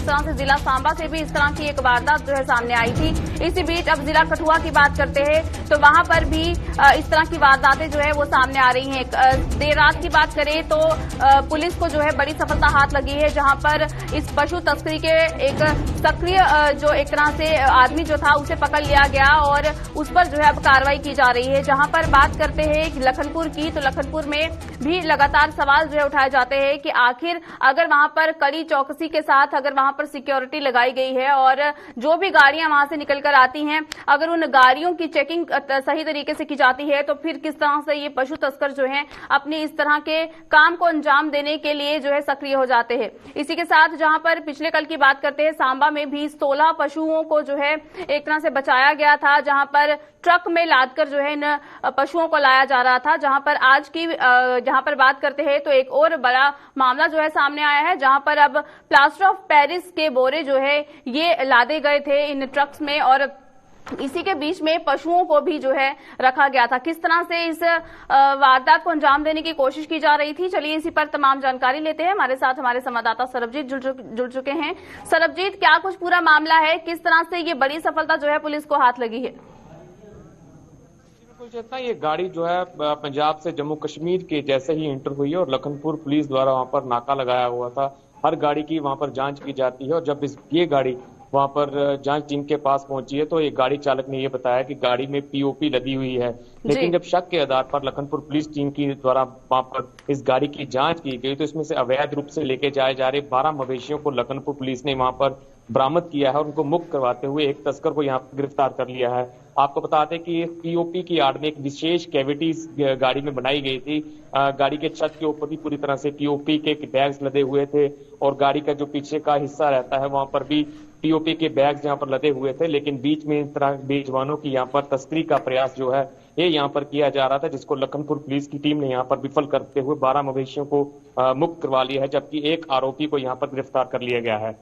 जिस तरह से जिला सांबा से भी इस तरह की एक वारदात जो है सामने आई थी। इसी बीच अब जिला कठुआ की बात करते हैं तो वहां पर भी इस तरह की वारदातें जो है वो सामने आ रही हैं। देर रात की बात करें तो पुलिस को जो है बड़ी सफलता हाथ लगी है, जहां पर इस पशु तस्करी के एक सक्रिय जो एक तरह से आदमी जो था उसे पकड़ लिया गया और उस पर जो है अब कार्रवाई की जा रही है। जहां पर बात करते हैं लखनपुर की, तो लखनपुर में भी लगातार सवाल जो है उठाए जाते हैं कि आखिर अगर वहां पर कड़ी चौकसी के साथ अगर वहां पर सिक्योरिटी लगाई गई है और जो भी गाड़ियां वहां से निकलकर आती हैं अगर उन गाड़ियों की चेकिंग सही तरीके से की जाती है तो फिर किस तरह से ये पशु तस्कर जो है अपनी इस तरह के काम को अंजाम देने के लिए जो है सक्रिय हो जाते हैं। इसी के साथ जहां पर पिछले कल की बात करते हैं, सांबा में भी 16 पशुओं को जो है एक तरह से बचाया गया था, जहां पर ट्रक में लादकर जो है इन पशुओं को लाया जा रहा था। जहां पर आज की जहां पर बात करते हैं तो एक और बड़ा मामला जो है सामने आया है, जहां पर अब प्लास्टर ऑफ पेरिस के बोरे जो है ये लादे गए थे इन ट्रक्स में और इसी के बीच में पशुओं को भी जो है रखा गया था। किस तरह से इस वारदात को अंजाम देने की कोशिश की जा रही थी, चलिए इसी पर तमाम जानकारी लेते हैं। हमारे साथ हमारे संवाददाता सरबजीत जुड़ चुके हैं। सरबजीत, क्या कुछ पूरा मामला है, किस तरह से ये बड़ी सफलता जो है पुलिस को हाथ लगी है? चेतना, ये गाड़ी जो है पंजाब से जम्मू कश्मीर के जैसे ही इंटर हुई है और लखनपुर पुलिस द्वारा वहां पर नाका लगाया हुआ था। हर गाड़ी की वहां पर जांच की जाती है और जब ये गाड़ी वहां पर जांच टीम के पास पहुंची है तो एक गाड़ी चालक ने ये बताया कि गाड़ी में पीओपी लगी हुई है। लेकिन जब शक के आधार पर लखनपुर पुलिस टीम की द्वारा वहां पर इस गाड़ी की जांच की गई तो इसमें से अवैध रूप से लेके जाए जा रहे 12 मवेशियों को लखनपुर पुलिस ने वहां पर बरामद किया है और उनको मुक्त करवाते हुए एक तस्कर को यहाँ पर गिरफ्तार कर लिया है। आपको बता दें कि पीओपी की आड़ में एक विशेष कैविटी गाड़ी में बनाई गई थी। गाड़ी के छत के ऊपर भी पूरी तरह से पीओपी के बैग्स लदे हुए थे और गाड़ी का जो पीछे का हिस्सा रहता है वहां पर भी पीओपी के बैग्स यहाँ पर लदे हुए थे। लेकिन बीच में इस तरह बेजुबानों की यहाँ पर तस्करी का प्रयास जो है ये यहाँ पर किया जा रहा था, जिसको लखनपुर पुलिस की टीम ने यहाँ पर विफल करते हुए 12 मवेशियों को मुक्त करवा लिया है, जबकि एक आरोपी को यहाँ पर गिरफ्तार कर लिया गया है।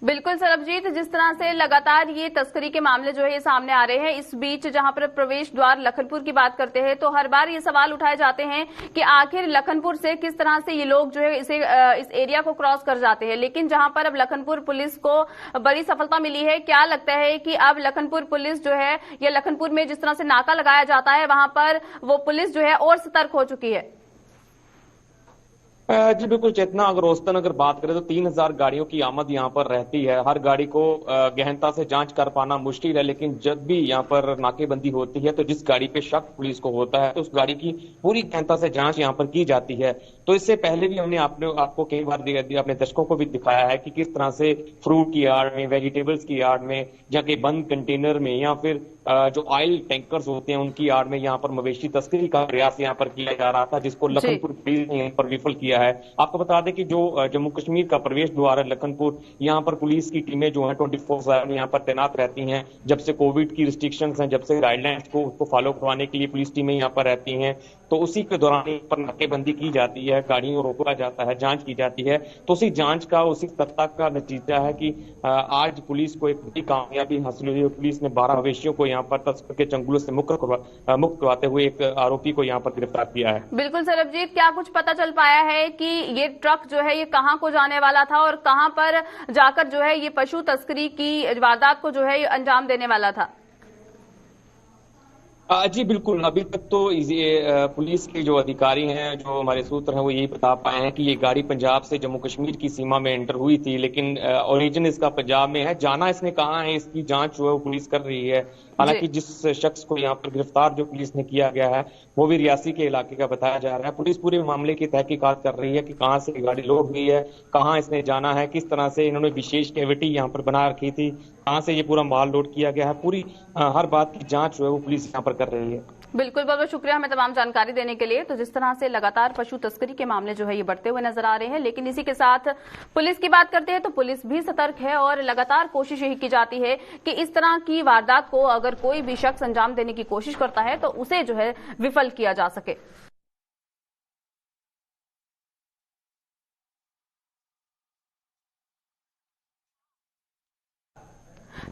बिल्कुल सरबजीत, जिस तरह से लगातार ये तस्करी के मामले जो है ये सामने आ रहे हैं, इस बीच जहां पर प्रवेश द्वार लखनपुर की बात करते हैं तो हर बार ये सवाल उठाए जाते हैं कि आखिर लखनपुर से किस तरह से ये लोग जो है इस एरिया को क्रॉस कर जाते हैं। लेकिन जहां पर अब लखनपुर पुलिस को बड़ी सफलता मिली है, क्या लगता है कि अब लखनपुर पुलिस जो है या लखनपुर में जिस तरह से नाका लगाया जाता है वहां पर वो पुलिस जो है और सतर्क हो चुकी है? जी बिल्कुल चेतना, अगर औसतन अगर बात करें तो 3000 गाड़ियों की आमद यहाँ पर रहती है। हर गाड़ी को गहनता से जांच कर पाना मुश्किल है, लेकिन जब भी यहाँ पर नाकेबंदी होती है तो जिस गाड़ी पे शक पुलिस को होता है तो उस गाड़ी की पूरी गहनता से जांच यहाँ पर की जाती है। तो इससे पहले भी हमने आपको कई बार अपने दर्शकों को भी दिखाया है कि किस तरह से फ्रूट की आड़ में, वेजिटेबल्स की आड़ में, या के बंद कंटेनर में या फिर जो ऑयल टैंकर्स होते हैं उनकी आड़ में यहाँ पर मवेशी तस्करी का प्रयास यहाँ पर किया जा रहा था, जिसको लखनपुर पुलिस ने यहाँ पर विफल किया है। आपको बता दें कि जो जम्मू कश्मीर का प्रवेश द्वार है लखनपुर, यहाँ पर पुलिस की टीमें जो है 24/7 यहाँ पर तैनात रहती हैं। जब से कोविड की रिस्ट्रिक्शंस हैं, जब से गाइडलाइंस को उसको फॉलो करवाने के लिए पुलिस टीमें यहाँ पर रहती हैं, तो उसी के दौरान यहाँ पर नाकेबंदी की जाती है, गाड़ियों को रोका जाता है, जांच की जाती है। तो उसी जांच का, उसी सत्ता का नतीजा है कि आज पुलिस को एक बड़ी कामयाबी हासिल हुई है। पुलिस ने 12 मवेशियों को यहाँ पर तस्कर के चंगुलों से मुक्त करवाते हुए एक आरोपी को यहाँ पर गिरफ्तार किया है। बिल्कुल सरबजीत, क्या कुछ पता चल पाया है कि ये ट्रक जो है ये कहां को जाने वाला था और कहां पर जाकर जो है ये पशु तस्करी की वारदात को जो है अंजाम देने वाला था? जी बिल्कुल, अभी तक तो पुलिस के जो अधिकारी हैं, जो हमारे सूत्र हैं, वो यही बता पाए हैं कि ये गाड़ी पंजाब से जम्मू कश्मीर की सीमा में एंटर हुई थी, लेकिन ओरिजिन इसका पंजाब में है। जाना इसने कहाँ है, इसकी जांच जो है वो पुलिस कर रही है। हालांकि जिस शख्स को यहाँ पर गिरफ्तार जो पुलिस ने किया गया है वो भी रियासी के इलाके का बताया जा रहा है। पुलिस पूरे मामले की तहकीकात कर रही है कि कहाँ से गाड़ी लोड हुई है, कहाँ इसने जाना है, किस तरह से इन्होंने विशेष कैविटी यहाँ पर बना रखी थी, कहाँ से ये पूरा माल लोड किया गया है। पूरी हर बात की जांच जो है वो पुलिस यहाँ पर कर रही है। बिल्कुल, बहुत बहुत शुक्रिया हमें तमाम जानकारी देने के लिए। तो जिस तरह से लगातार पशु तस्करी के मामले जो है ये बढ़ते हुए नजर आ रहे हैं, लेकिन इसी के साथ पुलिस की बात करते हैं तो पुलिस भी सतर्क है और लगातार कोशिश यही की जाती है कि इस तरह की वारदात को अगर कोई भी शख्स अंजाम देने की कोशिश करता है तो उसे जो है विफल किया जा सके।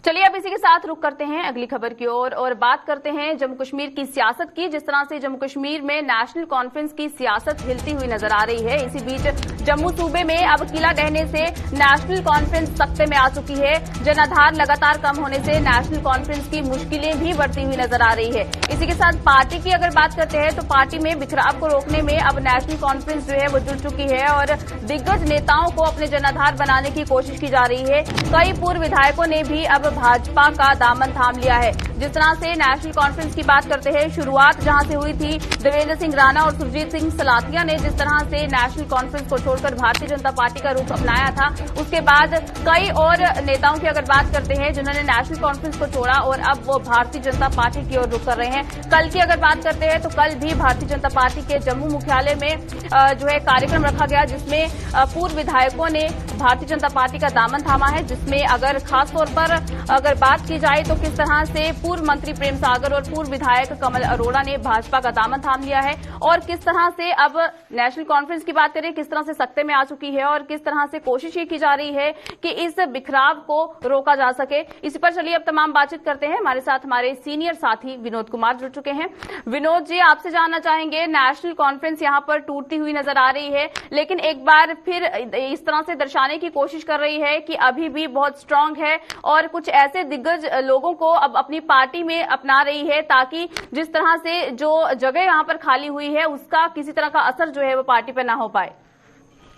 चलिए अब इसी के साथ रुक करते हैं अगली खबर की ओर और बात करते हैं जम्मू कश्मीर की सियासत की। जिस तरह से जम्मू कश्मीर में नेशनल कॉन्फ्रेंस की सियासत हिलती हुई नजर आ रही है, इसी बीच जम्मू सूबे में अब किला ढहने से नेशनल कॉन्फ्रेंस सख्ते में आ चुकी है। जनाधार लगातार कम होने से नेशनल कॉन्फ्रेंस की मुश्किलें भी बढ़ती हुई नजर आ रही है। इसी के साथ पार्टी की अगर बात करते हैं तो पार्टी में बिखराव को रोकने में अब नेशनल कॉन्फ्रेंस जो है वो जुट चुकी है और दिग्गज नेताओं को अपने जनाधार बनाने की कोशिश की जा रही है। कई पूर्व विधायकों ने भी अब भाजपा का दामन थाम लिया है। जिस तरह से नेशनल कॉन्फ्रेंस की बात करते हैं, शुरुआत जहां से हुई थी देवेंद्र सिंह राणा और सुरजीत सिंह सलाथिया ने जिस तरह से नेशनल कॉन्फ्रेंस को छोड़कर भारतीय जनता पार्टी का रुख अपनाया था, उसके बाद कई और नेताओं की अगर बात करते हैं जिन्होंने नेशनल कॉन्फ्रेंस को छोड़ा और अब वो भारतीय जनता पार्टी की ओर रुख कर रहे हैं। कल की अगर बात करते हैं तो कल भी भारतीय जनता पार्टी के जम्मू मुख्यालय में जो है कार्यक्रम रखा गया, जिसमें पूर्व विधायकों ने भारतीय जनता पार्टी का दामन थामा है। जिसमें अगर खासतौर पर अगर बात की जाए तो किस तरह से पूर्व मंत्री प्रेम सागर और पूर्व विधायक कमल अरोड़ा ने भाजपा का दामन थाम लिया है और किस तरह से अब नेशनल कॉन्फ्रेंस की बात करें किस तरह से सख्ते में आ चुकी है और किस तरह से कोशिश ये की जा रही है कि इस बिखराव को रोका जा सके। इसी पर चलिए अब तमाम बातचीत करते हैं। हमारे साथ हमारे सीनियर साथी विनोद कुमार जुड़ चुके हैं। विनोद जी, आपसे जानना चाहेंगे, नेशनल कॉन्फ्रेंस यहां पर टूटती हुई नजर आ रही है, लेकिन एक बार फिर इस तरह से दर्शाने की कोशिश कर रही है कि अभी भी बहुत स्ट्रांग है और कुछ ऐसे दिग्गज लोगों को अब अपनी पार्टी में अपना रही है ताकि जिस तरह से जो जगह यहां पर खाली हुई है उसका किसी तरह का असर जो है वो पार्टी पर ना हो पाए।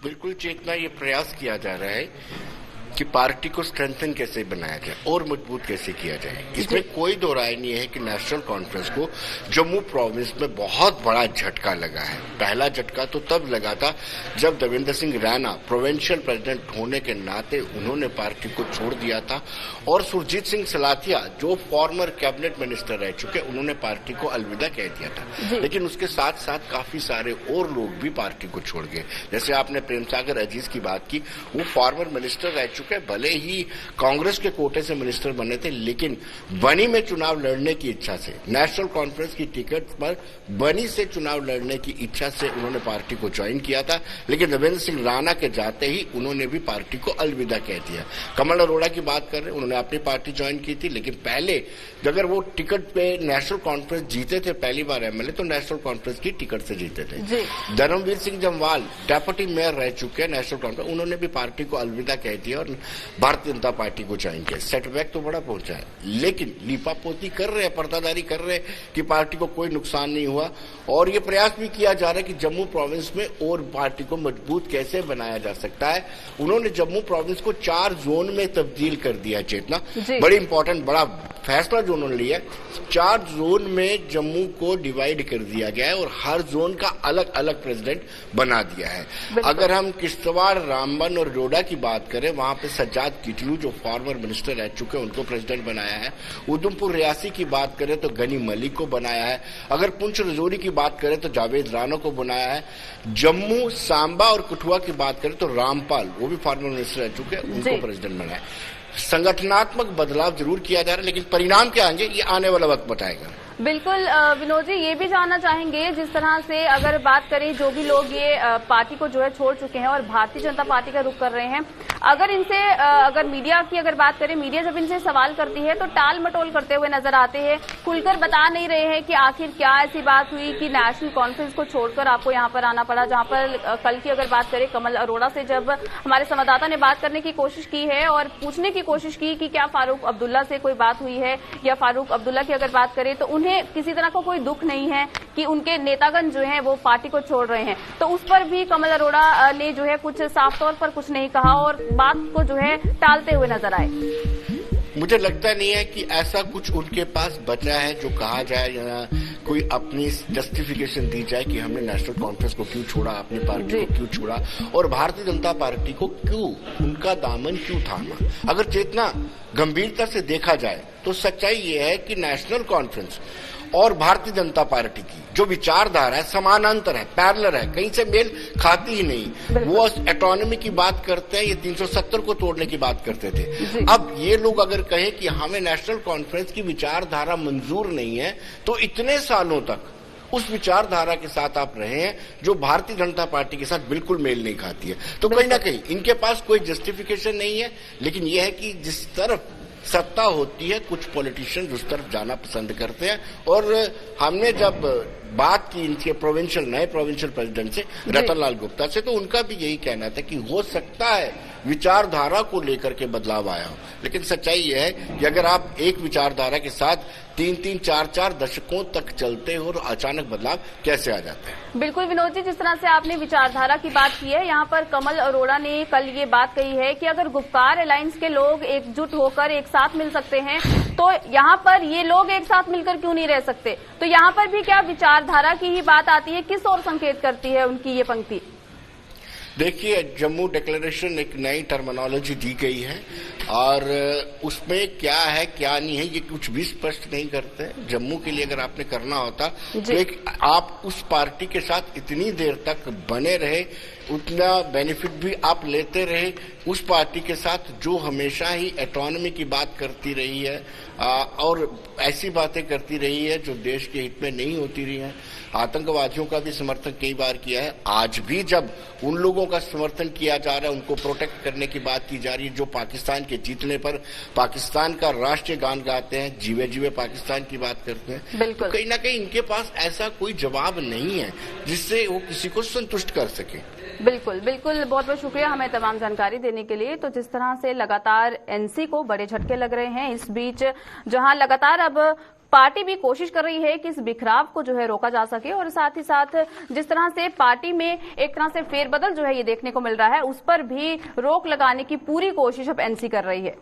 बिल्कुल चेतना, ये प्रयास किया जा रहा है कि पार्टी को स्ट्रेंथन कैसे बनाया जाए और मजबूत कैसे किया जाए। इसमें कोई दो राय नहीं है कि नेशनल कॉन्फ्रेंस को जम्मू प्रोविंस में बहुत बड़ा झटका लगा है। पहला झटका तो तब लगा था जब देवेंद्र सिंह राणा प्रोविंशियल प्रेसिडेंट होने के नाते उन्होंने पार्टी को छोड़ दिया था और सुरजीत सिंह सलाथिया जो फॉर्मर कैबिनेट मिनिस्टर रह चुके, उन्होंने पार्टी को अलविदा कह दिया था। लेकिन उसके साथ साथ काफी सारे और लोग भी पार्टी को छोड़ गए। जैसे आपने प्रेम सागर अजीज की बात की, वो फॉर्मर मिनिस्टर रह चुके, भले ही कांग्रेस के कोटे से मिनिस्टर बने थे, लेकिन बनी में चुनाव लड़ने की इच्छा से, नेशनल कॉन्फ्रेंस की टिकट पर बनी से चुनाव लड़ने की इच्छा से उन्होंने पार्टी को ज्वाइन किया था। लेकिन देवेंद्र सिंह राणा के जाते ही उन्होंने भी पार्टी को अलविदा कह दिया। कमल अरोड़ा की बात कर रहे हैं, उन्होंने अपनी पार्टी ज्वाइन की थी, लेकिन पहले अगर वो टिकट पे नेशनल कॉन्फ्रेंस जीते थे पहली बार एमएलए, तो नेशनल कॉन्फ्रेंस की टिकट से जीते थे। धर्मवीर सिंह जम्वाल डेप्यूटी मेयर रह चुके हैं नेशनल कॉन्फ्रेंस, उन्होंने भी पार्टी को अलविदा कह दिया और भारतीय जनता पार्टी को ज्वाइन किया। सेटबैक तो बड़ा पहुंचा है, लेकिन लीपापोती कर रहे हैं, पर्दादारी कर रहे हैं कि पार्टी को कोई नुकसान नहीं हुआ। और ये प्रयास भी किया जा रहा है कि जम्मू प्रोविंस में और पार्टी को मजबूत कैसे बनाया जा सकता है। उन्होंने जम्मू प्रोविंस को 4 जोन में तब्दील कर दिया है। चेतना, बड़ी इंपॉर्टेंट बड़ा फैसला जो उन्होंने लिया, 4 जोन में जम्मू को डिवाइड कर दिया गया है और हर जोन का अलग अलग प्रेसिडेंट बना दिया है। अगर हम किश्तवाड़, रामबन और डोडा की बात करें, वहां पे सज्जाद किटलू जो फॉर्मर मिनिस्टर रह चुके हैं उनको प्रेसिडेंट बनाया है। उधमपुर रियासी की बात करें तो गनी मलिक को बनाया है। अगर पुंछ रजौरी की बात करें तो जावेद राणा को बनाया है। जम्मू, सांबा और कठुआ की बात करें तो रामपाल, वो भी फॉर्मर मिनिस्टर रह चुके हैं, उनको प्रेसिडेंट बनाया है। संगठनात्मक बदलाव जरूर किया जा रहा है, लेकिन परिणाम क्या आएंगे ये आने वाला वक्त बताएगा। बिल्कुल विनोद जी, ये भी जानना चाहेंगे, जिस तरह से अगर बात करें जो भी लोग ये पार्टी को जो है छोड़ चुके हैं और भारतीय जनता पार्टी का रुख कर रहे हैं, अगर इनसे अगर मीडिया की अगर बात करें, मीडिया जब इनसे सवाल करती है तो टाल मटोल करते हुए नजर आते हैं, खुलकर बता नहीं रहे हैं कि आखिर क्या ऐसी बात हुई कि नेशनल कॉन्फ्रेंस को छोड़कर आपको यहाँ पर आना पड़ा। जहाँ पर कल की अगर बात करें, कमल अरोड़ा से जब हमारे संवाददाता ने बात करने की कोशिश की है और पूछने की कोशिश की कि क्या फारूक अब्दुल्ला से कोई बात हुई है, या फारूक अब्दुल्ला की अगर बात करें तो उन्हें किसी तरह का कोई दुख नहीं है कि उनके नेतागण जो हैं वो पार्टी को छोड़ रहे हैं, तो उस पर भी कमल अरोड़ा ने जो है कुछ साफ तौर पर कुछ नहीं कहा और बात को जो है टालते हुए नजर आए। मुझे लगता नहीं है कि ऐसा कुछ उनके पास बचा है जो कहा जाए या कोई अपनी जस्टिफिकेशन दी जाए कि हमने नेशनल कॉन्फ्रेंस को क्यों छोड़ा, अपनी पार्टी को क्यों छोड़ा और भारतीय जनता पार्टी को क्यों, उनका दामन क्यों थामा। अगर चेतना गंभीरता से देखा जाए तो सच्चाई ये है कि नेशनल कॉन्फ्रेंस और भारतीय जनता पार्टी की जो विचारधारा है समानांतर है, पैरेलल है, कहीं से मेल खाती ही नहीं। वो ऑटोनॉमी की बात करते हैं, ये 370 को तोड़ने की बात करते थे। अब ये लोग अगर कहें कि हमें नेशनल कॉन्फ्रेंस की विचारधारा मंजूर नहीं है, तो इतने सालों तक उस विचारधारा के साथ आप रहे हैं जो भारतीय जनता पार्टी के साथ बिल्कुल मेल नहीं खाती है, तो कहीं ना कहीं इनके पास कोई जस्टिफिकेशन नहीं है। लेकिन यह है कि जिस तरफ सत्ता होती है, कुछ पॉलिटिशियंस उस तरफ जाना पसंद करते हैं। और हमने जब बात की इनके नए प्रोविंशियल प्रेसिडेंट से, रतन लाल गुप्ता से, तो उनका भी यही कहना था कि हो सकता है विचारधारा को लेकर के बदलाव आया हो, लेकिन सच्चाई यह है कि अगर आप एक विचारधारा के साथ 3-3, 4-4 दशकों तक चलते हो और अचानक बदलाव कैसे आ जाता है। बिल्कुल विनोद जी, जिस तरह से आपने विचारधारा की बात की है, यहाँ पर कमल अरोड़ा ने कल ये बात कही है कि अगर गुपकार अलायंस के लोग एकजुट होकर एक साथ मिल सकते हैं तो यहाँ पर ये लोग एक साथ मिलकर क्यों नहीं रह सकते। तो यहाँ पर भी क्या विचारधारा की ही बात आती है, किस ओर संकेत करती है उनकी ये पंक्ति? देखिए, जम्मू डिक्लेरेशन एक नई टर्मिनोलॉजी दी गई है और उसमें क्या है क्या नहीं है ये कुछ भी स्पष्ट नहीं करते। जम्मू के लिए अगर आपने करना होता तो आप उस पार्टी के साथ इतनी देर तक बने रहे, उतना बेनिफिट भी आप लेते रहे उस पार्टी के साथ जो हमेशा ही ऑटोनॉमी की बात करती रही है और ऐसी बातें करती रही है जो देश के हित में नहीं होती रही है। आतंकवादियों का भी समर्थन कई बार किया है। आज भी जब उन लोगों का समर्थन किया जा रहा है, उनको प्रोटेक्ट करने की बात की जा रही है जो पाकिस्तान के जीतने पर पाकिस्तान का राष्ट्रीय गान गाते हैं, जीवे जीवे पाकिस्तान की बात करते हैं, तो कहीं ना कहीं इनके पास ऐसा कोई जवाब नहीं है जिससे वो किसी को संतुष्ट कर सके। बिल्कुल बिल्कुल, बहुत बहुत शुक्रिया हमें तमाम जानकारी देने के लिए। तो जिस तरह से लगातार एनसी को बड़े झटके लग रहे हैं, इस बीच जहां लगातार अब पार्टी भी कोशिश कर रही है कि इस बिखराव को जो है रोका जा सके और साथ ही साथ जिस तरह से पार्टी में एक तरह से फेरबदल जो है ये देखने को मिल रहा है, उस पर भी रोक लगाने की पूरी कोशिश अब एनसी कर रही है।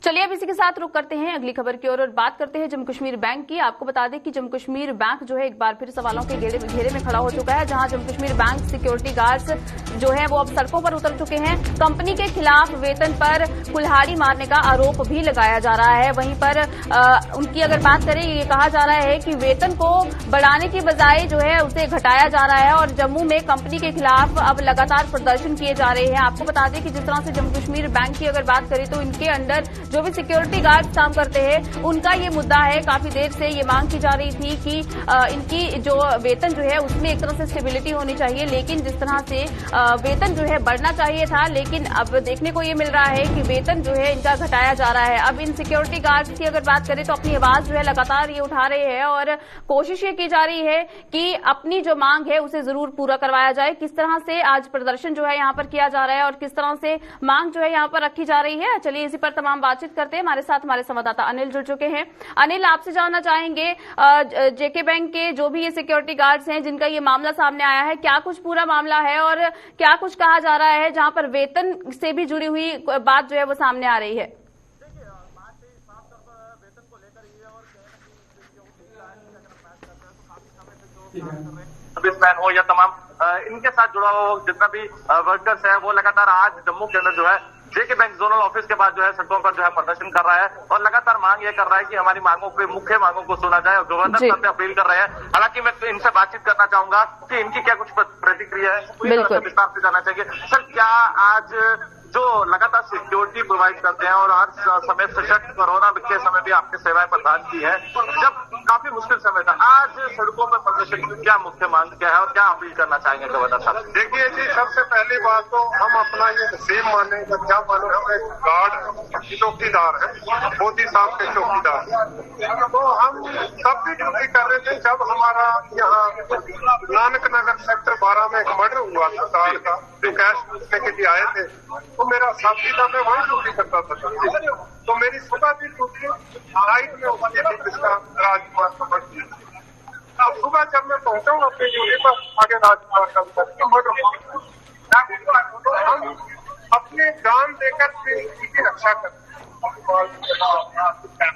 चलिए अब इसी के साथ रुक करते हैं अगली खबर की ओर और बात करते हैं जम्मू कश्मीर बैंक की। आपको बता दें कि जम्मू कश्मीर बैंक जो है एक बार फिर सवालों के घेरे में खड़ा हो चुका है, जहां Jammu Kashmir bank security guards जो है वो अब सड़कों पर उतर चुके हैं। कंपनी के खिलाफ वेतन पर कुल्हाड़ी मारने का आरोप भी लगाया जा रहा है। वहीं पर उनकी अगर बात करें, ये कहा जा रहा है कि वेतन को बढ़ाने की बजाय जो है उसे घटाया जा रहा है और जम्मू में कंपनी के खिलाफ अब लगातार प्रदर्शन किए जा रहे हैं। आपको बता दें कि जिस तरह से जम्मू कश्मीर बैंक की अगर बात करें तो इनके अंडर जो भी सिक्योरिटी गार्ड काम करते हैं उनका ये मुद्दा है, काफी देर से ये मांग की जा रही थी कि इनकी जो वेतन जो है उसमें एक तरह से स्टेबिलिटी होनी चाहिए, लेकिन जिस तरह से वेतन जो है बढ़ना चाहिए था, लेकिन अब देखने को ये मिल रहा है कि वेतन जो है इनका घटाया जा रहा है। अब इन सिक्योरिटी गार्ड्स की अगर बात करें तो अपनी आवाज जो है लगातार ये उठा रहे हैं और कोशिश ये की जा रही है कि अपनी जो मांग है उसे जरूर पूरा करवाया जाए। किस तरह से आज प्रदर्शन जो है यहाँ पर किया जा रहा है और किस तरह से मांग जो है यहाँ पर रखी जा रही है, चलिए इसी पर तमाम बातचीत करते हैं। हमारे साथ हमारे संवाददाता अनिल जुड़ चुके हैं। अनिल, आपसे जानना चाहेंगे जेके बैंक के जो भी ये सिक्योरिटी गार्ड्स हैं जिनका ये मामला सामने आया है, क्या कुछ पूरा मामला है और क्या कुछ कहा जा रहा है जहां पर वेतन से भी जुड़ी हुई बात जो है वो सामने आ रही है? सर्विसमैन हो या तमाम इनके साथ जुड़ा हुआ जितना भी वर्कर्स है वो लगातार आज जम्मू के अंदर जो है जेके बैंक जोनल ऑफिस के बाद जो है सड़कों पर जो है प्रदर्शन कर रहा है और लगातार मांग ये कर रहा है कि हमारी मांगों पे मुख्य मांगों को सुना जाए और गवर्नर साहब से अपील कर रहे हैं। हालांकि मैं इनसे बातचीत करना चाहूंगा कि इनकी क्या कुछ प्रतिक्रिया है, विस्तार से जाना चाहिए। सर, क्या आज जो लगातार सिक्योरिटी प्रोवाइड करते हैं और हर समय सशक्त कोरोना के समय भी आपकी सेवाएं प्रदान की है, जब काफी मुश्किल समय था, आज सड़कों में प्रदर्शन की क्या मुख्य मांग क्या है और क्या अपील करना चाहेंगे गवर्नर साहब? देखिए जी, सबसे पहली बात तो हम अपना ये नसीब माने, क्या माने, हम एक गार्ड चौकीदार है, मोदी साहब के चौकीदार। तो हम सब भी ड्यूटी कर रहे थे जब हमारा यहाँ नानक नगर सेक्टर 12 में एक मर्डर हुआ था कार का, जो कैश पूछने के लिए आए थे, तो मेरा साथी था, मैं वहीं ड्यूटी करता था। तो मेरी सुबह की ड्यूटी नाइट में होती थी, जिसका राजकुमार समझ लिया। अब सुबह जब मैं पहुंचा हूँ अपनी ड्यूटी पर, आगे राजकुमार का मर्डर, हम अपने जान देकर की रक्षा करते हैं,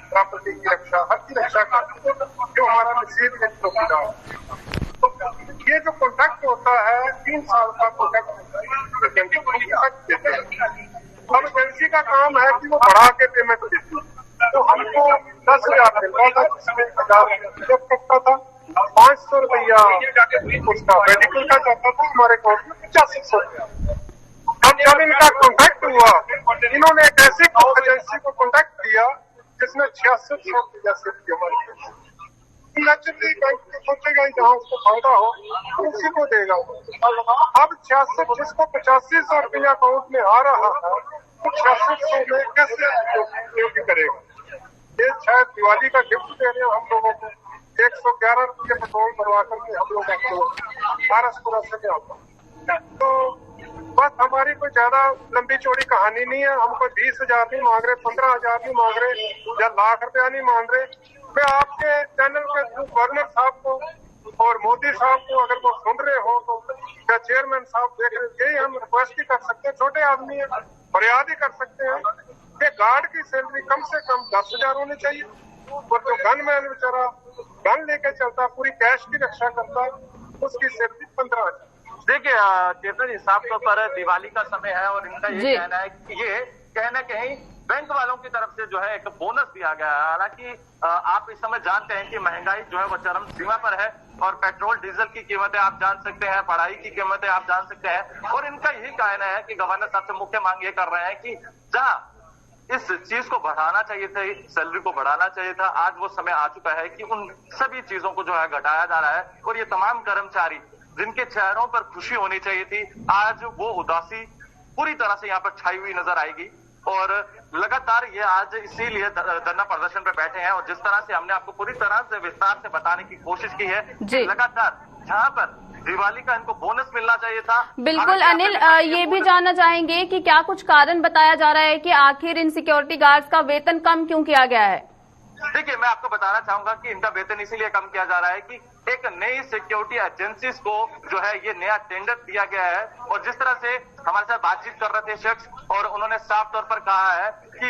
प्रॉपर्टी की रक्षा, हर की रक्षा करते हैं, जो हमारा नसीब है चौकीदार। तो ये जो कॉन्ट्रैक्ट होता है 3 साल का कॉन्ट्रैक्ट होता है, अब एजेंसी का काम है कि वो बढ़ा के पेमेंट देती है। तो हमको 10,000 मिलता था, जिसमें 1,000 जब करता था, 500 रुपया उसका मेडिकल का जाता था, हमारे कोर्ट में 8500 रुपया। अब जब इनका कॉन्ट्रैक्ट हुआ, इन्होंने एक ऐसी एजेंसी को कॉन्ट्रैक्ट किया जिसने 6600 रुपया से हमारे नेचुरली बैंक सोचेगा जहाँ उसको फायदा हो उसी को देगा। अब 66 जिसको 8500 रुपया अकाउंट में आ रहा है, 6600 में कैसे ड्यूटी करेगा? ये शायद दिवाली का गिफ्ट दे रहे हो हम लोगों को। 111 रुपये पेट्रोल भरवा करके हम लोग पारसपुरा से क्या होता। तो बस हमारी कोई ज्यादा लंबी चौड़ी कहानी नहीं है। हम कोई 20,000 नहीं मांग रहे, 15,000 नहीं मांग रहे या लाख रुपया नहीं मांग रहे। मैं आपके चैनल के थ्रू गवर्नर साहब को और मोदी साहब को अगर वो सुन रहे हो तो या चेयरमैन साहब देख रहे, यही हम रिक्वेस्ट भी कर सकते हैं। छोटे आदमी है, फरियाद ही कर सकते हैं कि गार्ड की सैलरी कम से कम 10,000 होनी चाहिए और जो गनमैन बेचारा गन लेके चलता, पूरी कैश की रक्षा करता, उसकी सैलरी 15,000। देखिए चेतन जी, साफ तौर पर दिवाली का समय है और इनका ये कहना है कि ये कहीं ना कहीं बैंक वालों की तरफ से जो है एक बोनस दिया गया है। हालांकि आप इस समय जानते हैं कि महंगाई जो है वो चरम सीमा पर है और पेट्रोल डीजल की कीमतें आप जान सकते हैं, पढ़ाई की कीमतें आप जान सकते हैं। और इनका यही कहना है कि गवर्नर साहब से मुख्य मांग ये कर रहे हैं कि जहां इस चीज को बढ़ाना चाहिए था, सैलरी को बढ़ाना चाहिए था, आज वो समय आ चुका है कि उन सभी चीजों को जो है घटाया जा रहा है। और ये तमाम कर्मचारी जिनके चेहरों पर खुशी होनी चाहिए थी, आज वो उदासी पूरी तरह से यहाँ पर छाई हुई नजर आएगी। और लगातार ये आज इसीलिए धरना प्रदर्शन पे बैठे हैं। और जिस तरह से हमने आपको पूरी तरह से विस्तार से बताने की कोशिश की है, लगातार जहाँ पर दिवाली का इनको बोनस मिलना चाहिए था। बिल्कुल अनिल, ये भी जानना चाहेंगे कि क्या कुछ कारण बताया जा रहा है कि आखिर इन सिक्योरिटी गार्ड्स का वेतन कम क्यों किया गया है? देखिए, मैं आपको बताना चाहूंगा कि इनका वेतन इसीलिए कम किया जा रहा है कि एक नई सिक्योरिटी एजेंसीज को जो है ये नया टेंडर दिया गया है। और जिस तरह से हमारे साथ बातचीत कर रहे थे शख्स, और उन्होंने साफ तौर पर कहा है कि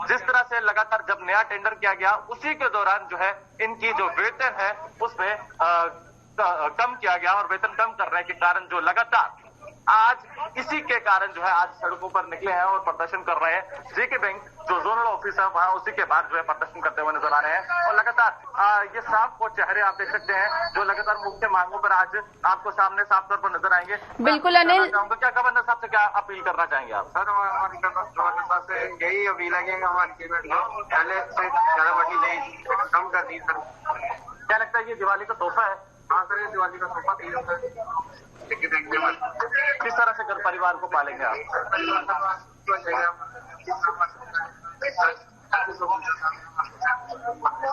जिस तरह से लगातार जब नया टेंडर किया गया, उसी के दौरान जो है इनकी जो वेतन है उसमें कम किया गया। और वेतन कम करने के कारण जो लगातार आज इसी के कारण जो है आज सड़कों पर निकले हैं और प्रदर्शन कर रहे हैं। जेके बैंक जो जोनल ऑफिस है वहां उसी के बाद जो है प्रदर्शन करते हुए नजर आ रहे हैं। और लगातार ये साफ वो चेहरे आप देख सकते हैं जो लगातार मुख्य मांगों पर आज आपको सामने साफ तौर पर नजर आएंगे। बिल्कुल अनिल, क्या गवर्नर साहब से क्या अपील करना चाहेंगे आप? सर, हमारी गवर्नर साहब से यही अपील है कि हमारी पेमेंट पहले से ज्यादा बढ़ी नहीं, कम कर दी सर। क्या लगता है ये दिवाली का तोहफा है? हाँ सर, ये दिवाली का तोहफा दिया सर। किस तरह से घर परिवार को पालेंगे आप?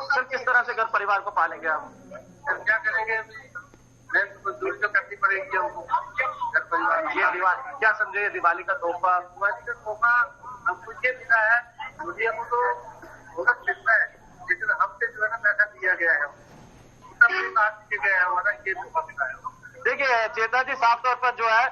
सर, किस तरह से घर परिवार को पालेंगे आप? क्या करेंगे, मजदूरी तो करनी पड़ेगी हमको। ये दिवाली क्या समझे, दिवाली का तोहफा? दिवाली का तोहफा हमको ये मिला है, मुझे हमको बोनस मिलता है, लेकिन हमसे जो है ना पैसा दिया गया है, हमारा ये तोहफा मिला है। देखिए चेतना जी, साफ तौर पर जो है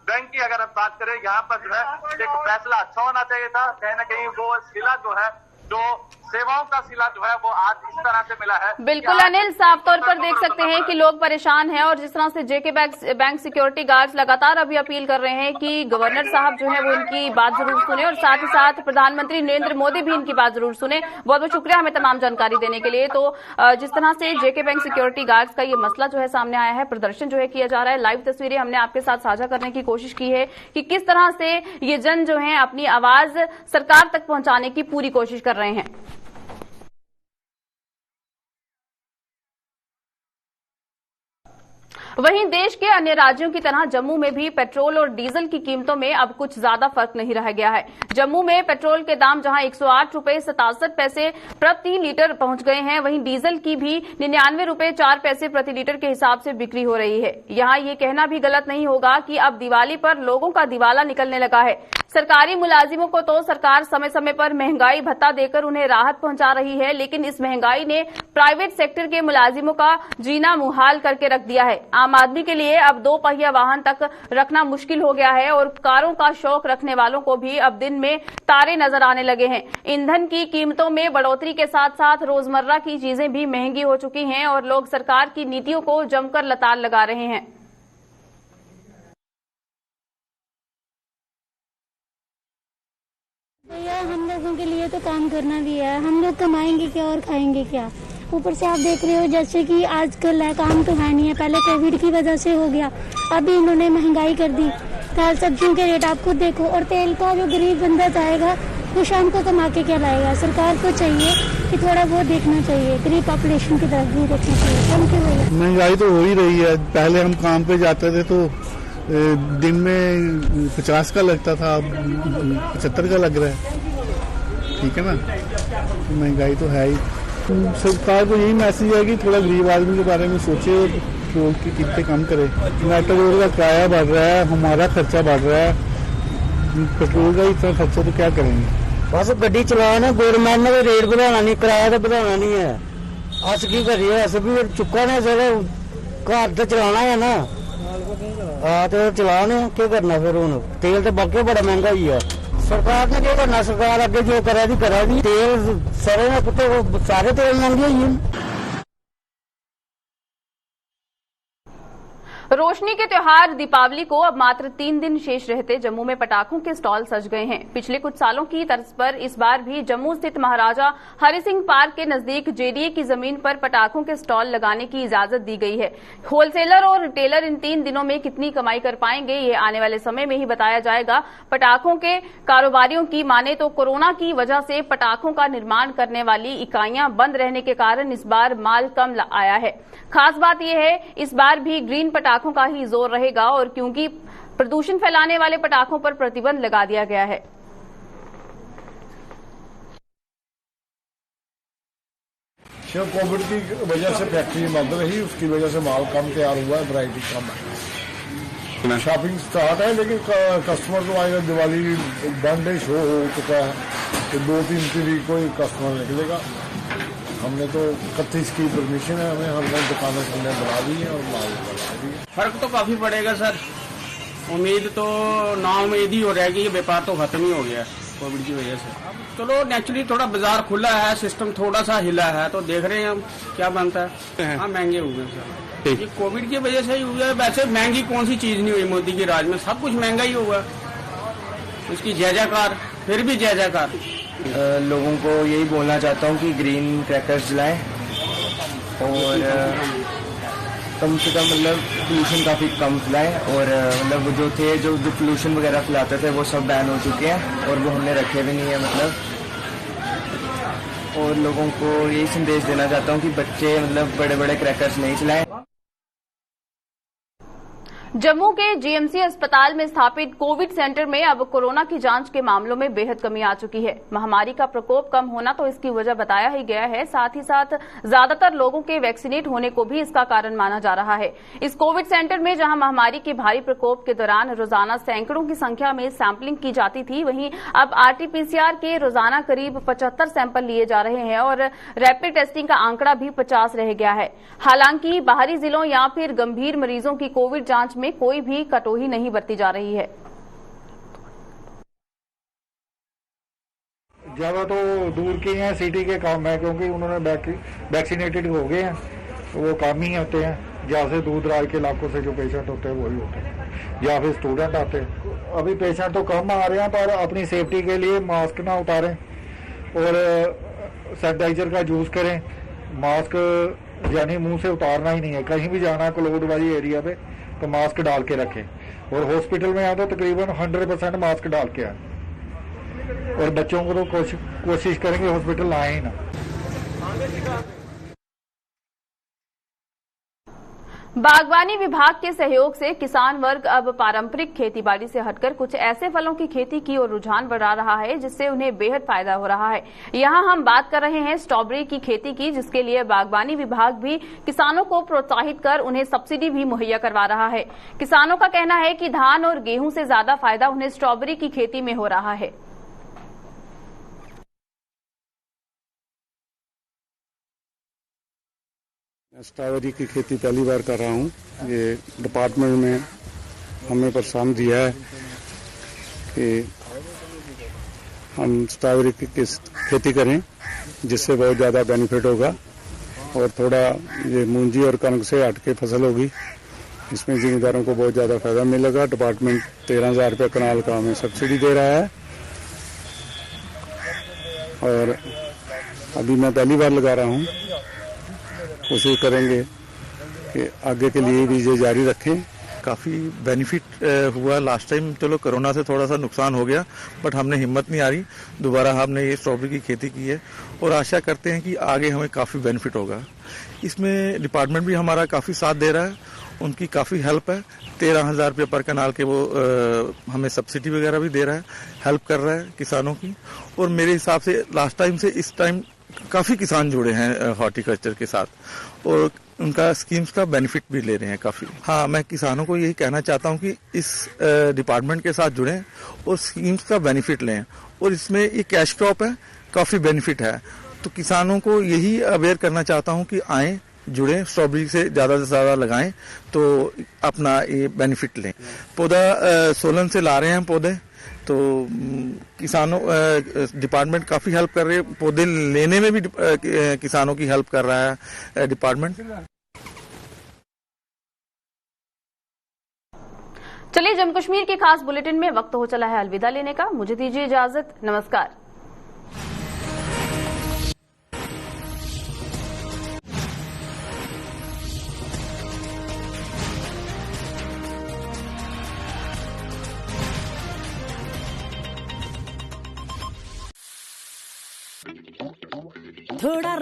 बैंक की अगर हम बात करें, यहाँ पर जो है एक फैसला अच्छा होना चाहिए था। कहीं ना कहीं वो सिला जो है, जो सेवाओं का सिला जो है वो आज इस तरह से मिला है। बिल्कुल अनिल, साफ तौर पर देख सकते हैं कि लोग परेशान हैं। और जिस तरह से जेके बैंक सिक्योरिटी गार्ड्स लगातार अभी अपील कर रहे हैं कि गवर्नर साहब जो है वो इनकी बात जरूर सुने और साथ ही साथ प्रधानमंत्री नरेंद्र मोदी भी इनकी बात जरूर सुने। बहुत बहुत शुक्रिया हमें तमाम जानकारी देने के लिए। तो जिस तरह से जेके बैंक सिक्योरिटी गार्ड्स का ये मसला जो है सामने आया है, प्रदर्शन जो है किया जा रहा है, लाइव तस्वीरें हमने आपके साथ साझा करने की कोशिश की है कि किस तरह से ये जन जो है अपनी आवाज सरकार तक पहुंचाने की पूरी कोशिश कर रहे हैं। वहीं देश के अन्य राज्यों की तरह जम्मू में भी पेट्रोल और डीजल की कीमतों में अब कुछ ज्यादा फर्क नहीं रह गया है। जम्मू में पेट्रोल के दाम जहां 108 रुपए 67 पैसे प्रति लीटर पहुंच गए हैं, वहीं डीजल की भी 99 रुपए 4 पैसे प्रति लीटर के हिसाब से बिक्री हो रही है। यहां ये कहना भी गलत नहीं होगा कि अब दिवाली पर लोगों का दिवाला निकलने लगा है। सरकारी मुलाजिमों को तो सरकार समय समय पर महंगाई भत्ता देकर उन्हें राहत पहुंचा रही है, लेकिन इस महंगाई ने प्राइवेट सेक्टर के मुलाजिमों का जीना मुहाल करके रख दिया है। आम आदमी के लिए अब 2 पहिया वाहन तक रखना मुश्किल हो गया है और कारों का शौक रखने वालों को भी अब दिन में तारे नजर आने लगे हैं। ईंधन की कीमतों में बढ़ोतरी के साथ साथ रोजमर्रा की चीजें भी महंगी हो चुकी हैं और लोग सरकार की नीतियों को जमकर लताड़ लगा रहे हैं। भैया, हम लोगों के लिए तो काम करना भी है, हम लोग कमाएंगे क्या और खाएंगे क्या। ऊपर से आप देख रहे हो जैसे कि आजकल है, काम तो है नहीं है, पहले कोविड की वजह से हो गया, अभी इन्होंने महंगाई कर दी। दाल सब्जियों के रेट आप खुद देखो, और तेल का जो गरीब बंदा जाएगा वो शाम को कमा के क्या लाएगा। सरकार को चाहिए कि थोड़ा बहुत देखना चाहिए, गरीब पॉपुलेशन की तरफ भी देखना चाहिए। कम क्यों भैया, महंगाई तो हो ही रही है। पहले हम काम पे जाते थे तो दिन में 50 का लगता था, अब 75 का लग रहा है। ठीक है ना, महंगाई तो है ही। सरकार को यही मैसेज है कि थोड़ा गरीब आदमी के बारे में सोचे और पेट्रोल की कीमतें कम करे। मेट्रो का किराया बढ़ रहा है, हमारा खर्चा बढ़ रहा है, पेट्रोल का इतना खर्चा तो क्या करेंगे। बस गड्डी चलाओ ना, गवर्नमेंट ने रेट बढ़ाना नहीं, किराया तो बढ़ाना नहीं है। अस की करिए, अस भी चुका ने सर, घर तो चलाना है ना। हाँ तो चलाने क्या करना फिर, हूं तेल तो बाकी बड़ा महंगा ही है। सरकार ने क्या करना, सरकार अगे जो करा दी तेल सरे ने कुत्ते सारे तेल महंगे ही हैं। रोशनी के त्योहार दीपावली को अब मात्र 3 दिन शेष रहते जम्मू में पटाखों के स्टॉल सज गए हैं। पिछले कुछ सालों की तर्ज पर इस बार भी जम्मू स्थित महाराजा हरि सिंह पार्क के नजदीक जेडीए की जमीन पर पटाखों के स्टॉल लगाने की इजाजत दी गई है। होलसेलर और रिटेलर इन 3 दिनों में कितनी कमाई कर पाएंगे, ये आने वाले समय में ही बताया जाएगा। पटाखों के कारोबारियों की माने तो कोरोना की वजह से पटाखों का निर्माण करने वाली इकाइयां बंद रहने के कारण इस बार माल कम आया है। खास बात यह है, इस बार भी ग्रीन पटाखों का ही जोर रहेगा, और क्योंकि प्रदूषण फैलाने वाले पटाखों पर प्रतिबंध लगा दिया गया है। कोविड की वजह से फैक्ट्री बंद रही, उसकी वजह से माल कम तैयार हुआ है, वैरायटी कम है। शॉपिंग स्टार्ट है, लेकिन कस्टमर को आएगा। दिवाली बर्थडे शो हो चुका है, तो 2-3 तारीख को ही कस्टमर निकलेगा। हमने तो 31 की परमिशन है हमें, हमने दुकानें हमने बना दी है और माल बना दी है। फर्क तो काफी पड़ेगा सर, उम्मीद तो ना उम्मीद ही हो रहा है कि ये व्यापार तो खत्म ही हो गया है कोविड की वजह से। चलो नेचुरली थोड़ा बाजार खुला है, सिस्टम थोड़ा सा हिला है, तो देख रहे हैं हम क्या बनता है। हाँ महंगे हुए सर, ये कोविड की वजह से ही हुआ है। वैसे महंगी कौन सी चीज नहीं हुई मोदी के राज में, सब कुछ महंगा ही हुआ। उसकी जय जयकार, फिर भी जय जयकार। लोगों को यही बोलना चाहता हूँ कि ग्रीन क्रैकर्स जलाएं और कम से कम मतलब पोल्यूशन काफ़ी कम फैलाएं। और मतलब जो थे जो पोल्यूशन वगैरह फैलाते थे वो सब बैन हो चुके हैं और वो हमने रखे भी नहीं है मतलब। और लोगों को यही संदेश देना चाहता हूँ कि बच्चे मतलब बड़े बड़े क्रैकर्स नहीं चलाएं। जम्मू के जीएमसी अस्पताल में स्थापित कोविड सेंटर में अब कोरोना की जांच के मामलों में बेहद कमी आ चुकी है। महामारी का प्रकोप कम होना तो इसकी वजह बताया ही गया है, साथ ही साथ ज्यादातर लोगों के वैक्सीनेट होने को भी इसका कारण माना जा रहा है। इस कोविड सेंटर में जहां महामारी के भारी प्रकोप के दौरान रोजाना सैकड़ों की संख्या में सैंपलिंग की जाती थी, वहीं अब आरटीपीसीआर के रोजाना करीब 75 सैंपल लिए जा रहे हैं और रैपिड टेस्टिंग का आंकड़ा भी 50 रह गया है। हालांकि बाहरी जिलों या फिर गंभीर मरीजों की कोविड जांच में कोई भी कटौती नहीं बरती जा रही है। ज्यादा तो दूर के हैं, सिटी के काम है, क्योंकि उन्होंने वैक्सीनेटेड हो गए हैं, तो वो काम ही होते हैं। जहाँ से दूर दराज के इलाकों से जो पेशेंट होते हैं वही होते हैं, या फिर स्टूडेंट आते हैं। अभी पेशेंट तो कम आ रहे हैं, पर अपनी सेफ्टी के लिए मास्क ना उतारें और सैनिटाइजर का यूज करें। मास्क यानी मुंह से उतारना ही नहीं है, कहीं भी जाना क्लोज वाली एरिया पे तो मास्क डाल के रखें। और हॉस्पिटल में आए तो तकरीबन 100% मास्क डाल के आए। और बच्चों को तो कोशिश करेंगे हॉस्पिटल आए ही ना। बागवानी विभाग के सहयोग से किसान वर्ग अब पारंपरिक खेतीबाड़ी से हटकर कुछ ऐसे फलों की खेती की ओर रुझान बढ़ा रहा है जिससे उन्हें बेहद फायदा हो रहा है। यहां हम बात कर रहे हैं स्ट्रॉबेरी की खेती की, जिसके लिए बागवानी विभाग भी किसानों को प्रोत्साहित कर उन्हें सब्सिडी भी मुहैया करवा रहा है। किसानों का कहना है कि धान और गेहूं से ज्यादा फायदा उन्हें स्ट्रॉबेरी की खेती में हो रहा है। स्ट्रॉबेरी की खेती पहली बार कर रहा हूँ। ये डिपार्टमेंट में हमें प्रोत्साहन दिया है कि हम स्ट्रॉबेरी की खेती करें, जिससे बहुत ज़्यादा बेनिफिट होगा और थोड़ा ये मूंजी और कनक से हट के फसल होगी, इसमें जिम्मेदारों को बहुत ज़्यादा फायदा मिलेगा। डिपार्टमेंट 13,000 रुपये कनाल का हमें सब्सिडी दे रहा है और अभी मैं पहली बार लगा रहा हूँ। कोशिश करेंगे कि आगे के लिए भी ये जारी रखें। काफ़ी बेनिफिट हुआ। लास्ट टाइम चलो कोरोना से थोड़ा सा नुकसान हो गया, बट हमने हिम्मत नहीं हारी, दोबारा हमने ये स्ट्रॉबेरी की खेती की है और आशा करते हैं कि आगे हमें काफ़ी बेनिफिट होगा। इसमें डिपार्टमेंट भी हमारा काफ़ी साथ दे रहा है उनकी काफ़ी हेल्प है। 13,000 रुपये पर कनाल के वो हमें सब्सिडी वगैरह भी दे रहा है, हेल्प कर रहा है किसानों की। और मेरे हिसाब से लास्ट टाइम से इस टाइम काफ़ी किसान जुड़े हैं हॉर्टिकल्चर के साथ और उनका स्कीम्स का बेनिफिट भी ले रहे हैं काफ़ी। हाँ, मैं किसानों को यही कहना चाहता हूँ कि इस डिपार्टमेंट के साथ जुड़ें और स्कीम्स का बेनिफिट लें। और इसमें ये कैश क्रॉप है, काफ़ी बेनिफिट है, तो किसानों को यही अवेयर करना चाहता हूँ कि आएँ, जुड़ें, स्ट्रॉबेरी से ज़्यादा लगाएं तो अपना ये बेनिफिट लें। पौधा सोलन से ला रहे हैं पौधे, तो किसानों डिपार्टमेंट काफ़ी हेल्प कर रहे हैं। पौधे लेने में भी किसानों की हेल्प कर रहा है डिपार्टमेंट। चलिए, जम्मू कश्मीर के खास बुलेटिन में वक्त हो चला है अलविदा लेने का। मुझे दीजिए इजाजत, नमस्कार। थोड़ा